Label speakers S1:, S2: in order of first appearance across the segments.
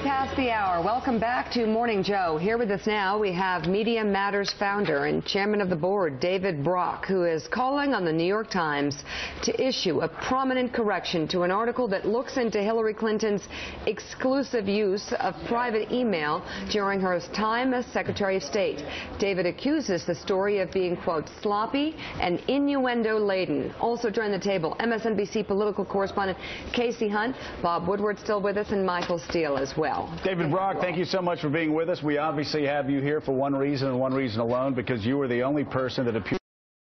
S1: past the hour. Welcome back to Morning Joe. Here with us now, we have Media Matters founder and chairman of the board, David Brock, who is calling on the New York Times to issue a prominent correction to an article that looks into Hillary Clinton's exclusive use of private email during her time as Secretary of State. David accuses the story of being, quote, sloppy and innuendo-laden. Also join the table, MSNBC political correspondent Casey Hunt, Bob Woodward still with us, and Michael Steele as well.
S2: David Brock, thank you so much for being with us. We obviously have you here for one reason and one reason alone, because you are the only person that appears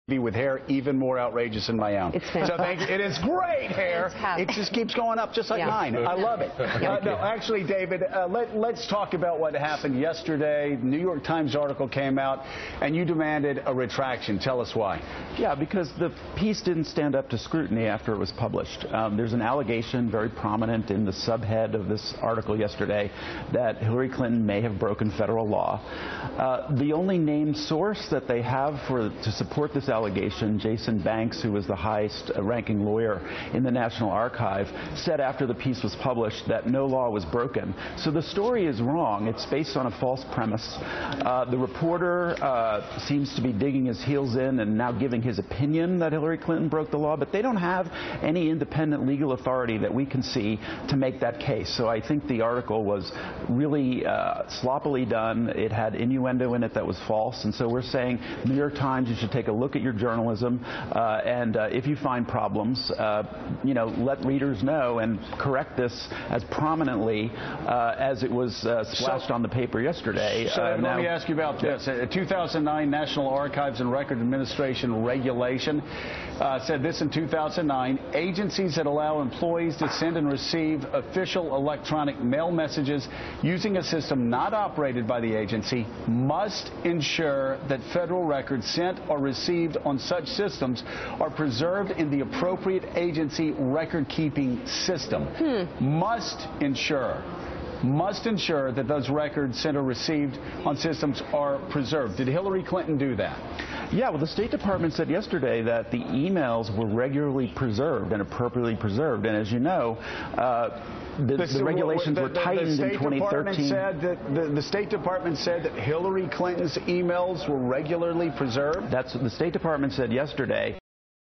S2: to be with hair even more outrageous than my own. So thank you. It is great hair. It just keeps going up just like mine. I love it. No, actually, David, let's talk about what happened yesterday. The New York Times article came out, and you demanded a retraction. Tell us why.
S3: Yeah, because the piece didn't stand up to scrutiny after it was published. There's an allegation very prominent in the subhead of this article yesterday that Hillary Clinton may have broken federal law. The only named source that they have to support this allegation, Jason Banks, who was the highest ranking lawyer in the National Archive, said after the piece was published that no law was broken. So the story is wrong. It's based on a false premise. The reporter seems to be digging his heels in and now giving his opinion that Hillary Clinton broke the law, but they don't have any independent legal authority that we can see to make that case. So I think the article was really sloppily done. It had innuendo in it that was false, and so we're saying, New York Times, you should take a look at your journalism, and if you find problems, let readers know and correct this as prominently as it was splashed on the paper yesterday.
S2: So let me ask you about this. A 2009 National Archives and Record Administration regulation said this in 2009: agencies that allow employees to send and receive official electronic mail messages using a system not operated by the agency must ensure that federal records sent or received on such systems are preserved in the appropriate agency record-keeping system. Must ensure that those records sent or received on systems are preserved. Did Hillary Clinton do that?
S3: Yeah, well, the State Department said yesterday that the emails were regularly preserved and appropriately preserved. And as you know, the regulations were tightened in 2013.
S2: The State Department said that Hillary Clinton's emails were regularly preserved?
S3: That's what the State Department said yesterday.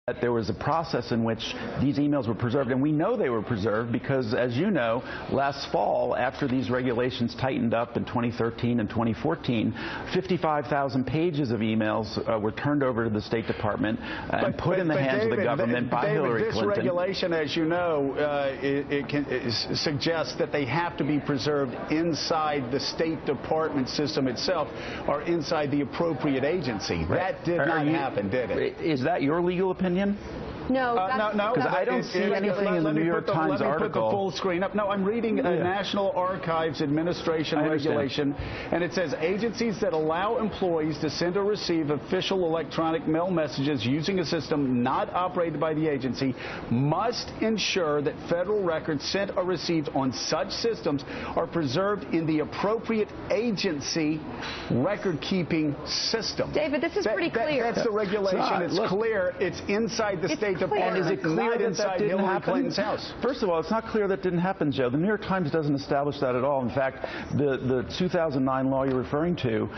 S3: That there was a process in which these emails were preserved, and we know they were preserved because, as you know, last fall, after these regulations tightened up in 2013 and 2014, 55,000 pages of emails were turned over to the State Department and put in the hands of the government by Hillary Clinton.
S2: This regulation, as you know, it suggests that they have to be preserved inside the State Department system itself or inside the appropriate agency.
S3: Right.
S2: That did not happen, did it?
S3: Is that your legal opinion?
S1: No,
S3: because I don't see anything in the New York Times article.
S2: Let me put the full screen up. No, I'm reading a National Archives Administration regulation, and it says agencies that allow employees to send or receive official electronic mail messages using a system not operated by the agency must ensure that federal records sent or received on such systems are preserved in the appropriate agency record-keeping system.
S1: David, this is pretty clear.
S2: That's the regulation. It's clear. It's inside the State Department.
S3: And is it clear that didn't happen?
S2: Clinton's house.
S3: First of all, it's not clear that didn't happen, Joe. The New York Times doesn't establish that at all. In fact, the 2009 law you're referring to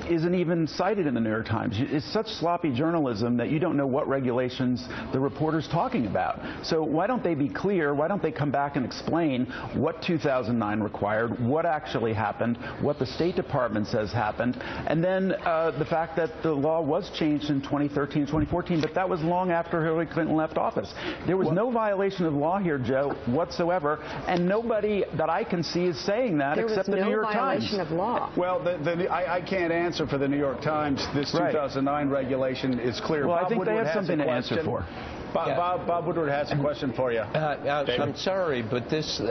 S3: isn't even cited in the New York Times. It's such sloppy journalism that you don't know what regulations the reporter's talking about. So why don't they be clear? Why don't they come back and explain what 2009 required, what actually happened, what the State Department says happened, and then the fact that the law was changed in 2013 and 2014, but that was long after Hillary Clinton left office. There was no violation of law here, Joe, whatsoever, and nobody that I can see is saying that except the New York Times.
S1: There was no violation of law.
S2: Well, I can't answer for the New York Times. This 2009 regulation is clear.
S3: Well,
S2: Bob
S3: I think
S2: Woodward
S3: they have something to answer for.
S2: Bob Woodward has a question for you.
S4: I'm sorry, but this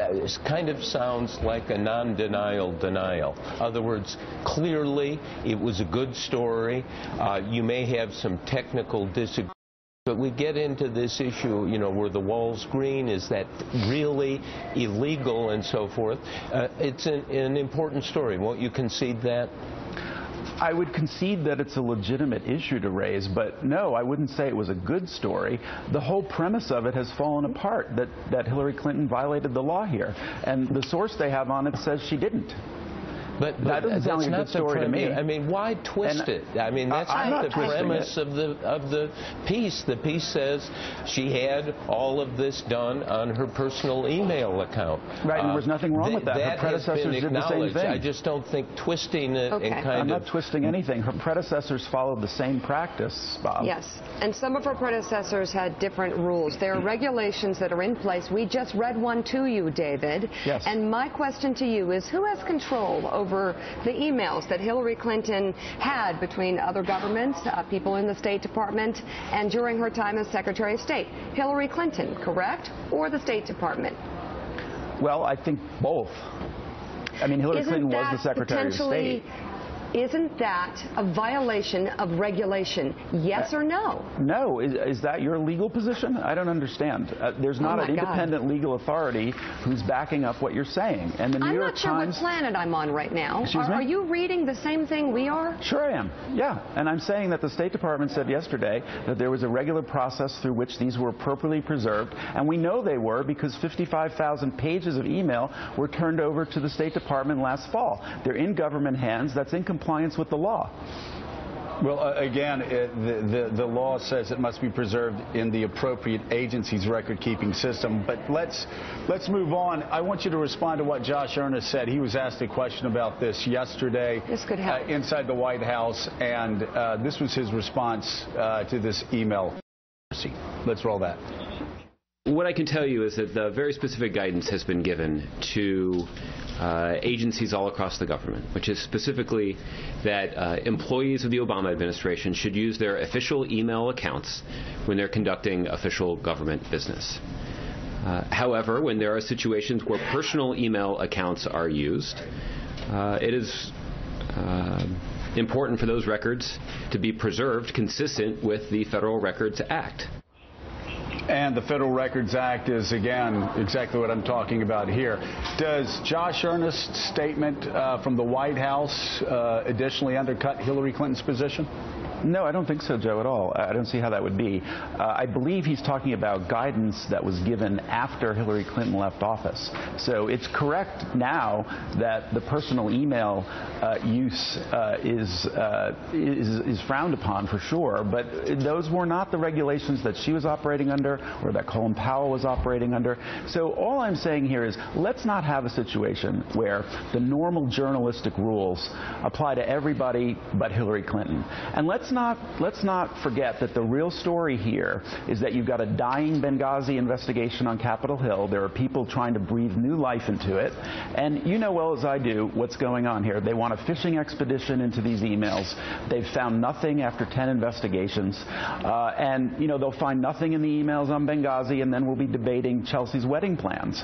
S4: kind of sounds like a non-denial denial. In other words, clearly it was a good story. You may have some technical disagreements. But we get into this issue, were the walls green? Is that really illegal and so forth? It's an important story. Won't you concede that?
S3: I would concede that it's a legitimate issue to raise, but no, I wouldn't say it was a good story. The whole premise of it has fallen apart, that Hillary Clinton violated the law here. And the source they have on it says she didn't.
S4: But
S3: that doesn't sound like a good story to me.
S4: I mean, why twist it? I mean, that's not the premise of the piece. The piece says she had all of this done on her personal email account.
S3: Right, and there was nothing wrong with that. Her predecessors did the same thing.
S4: I just don't think twisting it and kind of...
S3: I'm not twisting anything. Her predecessors followed the same practice, Bob.
S1: Yes, and some of her predecessors had different rules. There are regulations that are in place. We just read one to you, David.
S3: Yes.
S1: And my question to you is, who has control over the emails that Hillary Clinton had between other governments, people in the State Department, and during her time as Secretary of State? Hillary Clinton, correct? Or the State Department?
S3: Well, I think both. I mean, Hillary Clinton was the Secretary of State.
S1: Isn't that a violation of regulation? Yes or no?
S3: No. Is that your legal position? I don't understand. There's not an independent legal authority who's backing up what you're saying. And the New York Times...
S1: I'm not sure what planet I'm on right now. Are you reading the same thing we are?
S3: Sure I am. Yeah. And I'm saying that the State Department said yesterday that there was a regular process through which these were appropriately preserved. And we know they were because 55,000 pages of email were turned over to the State Department last fall. They're in government hands. That's in compliance with the law.
S2: Well, again, the law says it must be preserved in the appropriate agency's record-keeping system. But let's move on. I want you to respond to what Josh Earnest said. He was asked a question about this yesterday inside the White House, and this was his response to this email. Let's roll that.
S5: What I can tell you is that the very specific guidance has been given to agencies all across the government, which is specifically that employees of the Obama administration should use their official email accounts when they're conducting official government business. However, when there are situations where personal email accounts are used, it is important for those records to be preserved consistent with the Federal Records Act.
S2: And the Federal Records Act is, again, exactly what I'm talking about here. Does Josh Earnest's statement from the White House additionally undercut Hillary Clinton's position?
S3: No, I don't think so, Joe, at all. I don't see how that would be. I believe he's talking about guidance that was given after Hillary Clinton left office. So it's correct now that the personal email use is frowned upon for sure, but those were not the regulations that she was operating under or that Colin Powell was operating under. So all I'm saying here is let's not have a situation where the normal journalistic rules apply to everybody but Hillary Clinton. And let's not forget that the real story here is that you've got a dying Benghazi investigation on Capitol Hill. There are people trying to breathe new life into it. And you know well as I do what's going on here. They want a fishing expedition into these emails. They've found nothing after 10 investigations. And, you know, they'll find nothing in the emails on Benghazi, and then we'll be debating Chelsea's wedding plans.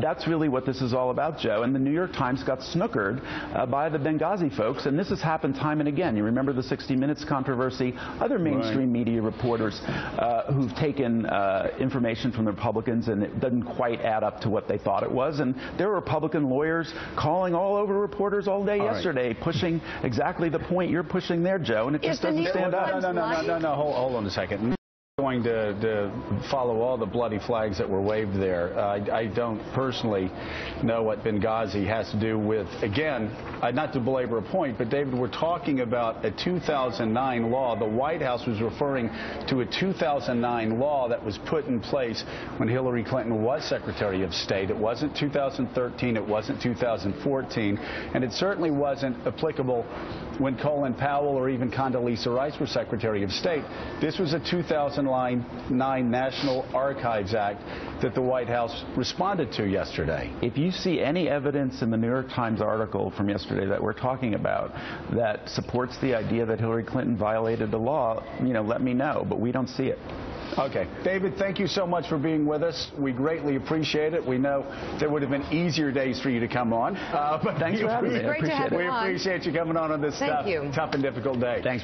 S3: That's really what this is all about, Joe. And the New York Times got snookered by the Benghazi folks, and this has happened time and again. You remember the 60 Minutes controversy, other mainstream media reporters who've taken information from the Republicans and it doesn't quite add up to what they thought it was. And there were Republican lawyers calling all over reporters all day yesterday, pushing exactly the point you're pushing there, Joe, and it just doesn't stand up.
S2: No, hold on a second. Going to follow all the bloody flags that were waved there. I don't personally know what Benghazi has to do with, again, not to belabor a point, but David, we're talking about a 2009 law. The White House was referring to a 2009 law that was put in place when Hillary Clinton was Secretary of State. It wasn't 2013, it wasn't 2014, and it certainly wasn't applicable when Colin Powell or even Condoleezza Rice were Secretary of State. This was a 2009 National Archives Act that the White House responded to yesterday.
S3: If you see any evidence in the New York Times article from yesterday that we're talking about that supports the idea that Hillary Clinton violated the law, you know, let me know, but we don't see it.
S2: Okay. David, thank you so much for being with us. We greatly appreciate it. We know there would have been easier days for you to come on. But
S3: thanks for having me.
S1: Great to have you on.
S2: We appreciate you coming on this tough and difficult day.
S3: Thanks.